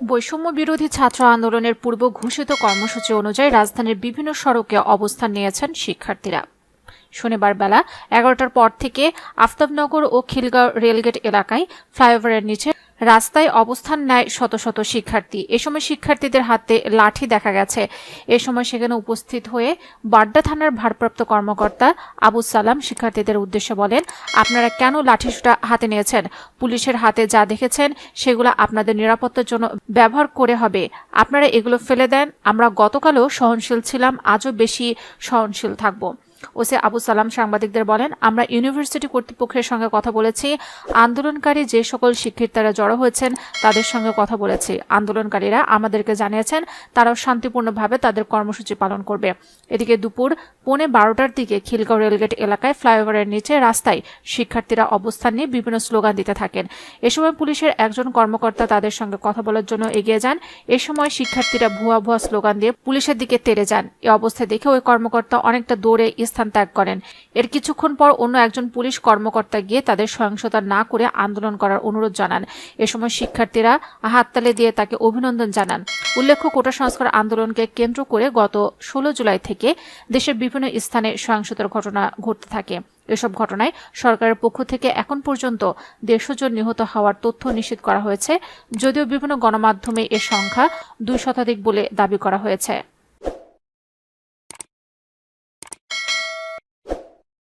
বৈষম্য বিরোধী ছাত্র আন্দোলনের পূর্ব ঘোষিত কর্মসূচি অনুযায়ী রাজধানীর বিভিন্ন সড়কে অবস্থান নিয়েছেন শিক্ষার্থীরা। শনিবার বেলা 11টার পর থেকে আফতাবনগর ও খিলগাঁও রেলগেট এলাকায় ফ্লাইওভারের নিচে রাস্তায় অবস্থান নেয় শত শত শিক্ষার্থী। এ সময় শিক্ষার্থীদের হাতে লাঠি দেখা গেছে। এ সময় সেখানে উপস্থিত হয়ে বাড্ডা থানার ভারপ্রাপ্ত কর্মকর্তা আবু সালাম শিক্ষার্থীদের উদ্দেশ্যে বলেন, আপনারা কেন লাঠিসোঁটা হাতে নিয়েছেন? পুলিশের হাতে যা দেখেছেন সেগুলো আপনাদের নিরাপত্তার জন্য ব্যবহার করে হবে। আপনারা এগুলো ফেলে দেন। আমরা গতকালও সহনশীল ছিলাম, আজও বেশি সহনশীল থাকব। ওসি আবু সালাম সাংবাদিকদের বলেন, আমরা ইউনিভার্সিটি কর্তৃপক্ষের সঙ্গে কথা বলেছি। আন্দোলনকারী যে সকল শিক্ষার্থীরা জড়ো হয়েছেন তাদের সঙ্গে কথা বলেছি। আন্দোলনকারীরা আমাদেরকে জানিয়েছেন তারাও শান্তিপূর্ণভাবে তাদের কর্মসূচি পালন করবে। এদিকে দুপুর 12:15টার দিকে খিলগাঁও রেলগেট এলাকায় ফ্লাইওভারের নিচে রাস্তায় শিক্ষার্থীরা অবস্থান নিয়ে বিভিন্ন স্লোগান দিতে থাকেন। এ সময় পুলিশের একজন কর্মকর্তা তাদের সঙ্গে কথা বলার জন্য এগিয়ে যান। এ সময় শিক্ষার্থীরা ভুয়া ভুয়া স্লোগান দিয়ে পুলিশের দিকে তেড়ে যান। এ অবস্থায় দেখে ওই কর্মকর্তা অনেকটা দৌড়ে স্থান ত্যাগ করেন। এর কিছুক্ষণ পর অন্য একজন পুলিশ কর্মকর্তা গিয়ে তাদের সহিংসতা না করে আন্দোলন করার অনুরোধ জানান। এ সময় শিক্ষার্থীরা হাততালি দিয়ে তাকে অভিনন্দন জানান। উল্লেখ্য, কোটা সংস্কার আন্দোলনকে কেন্দ্র করে গত 16 জুলাই থেকে দেশের বিভিন্ন স্থানে সহিংসতার ঘটনা ঘটতে থাকে। এসব ঘটনায় সরকারের পক্ষ থেকে এখন পর্যন্ত 150 জন নিহত হওয়ার তথ্য নিশ্চিত করা হয়েছে, যদিও বিভিন্ন গণমাধ্যমে এর সংখ্যা 2 শতাধিক বলে দাবি করা হয়েছে।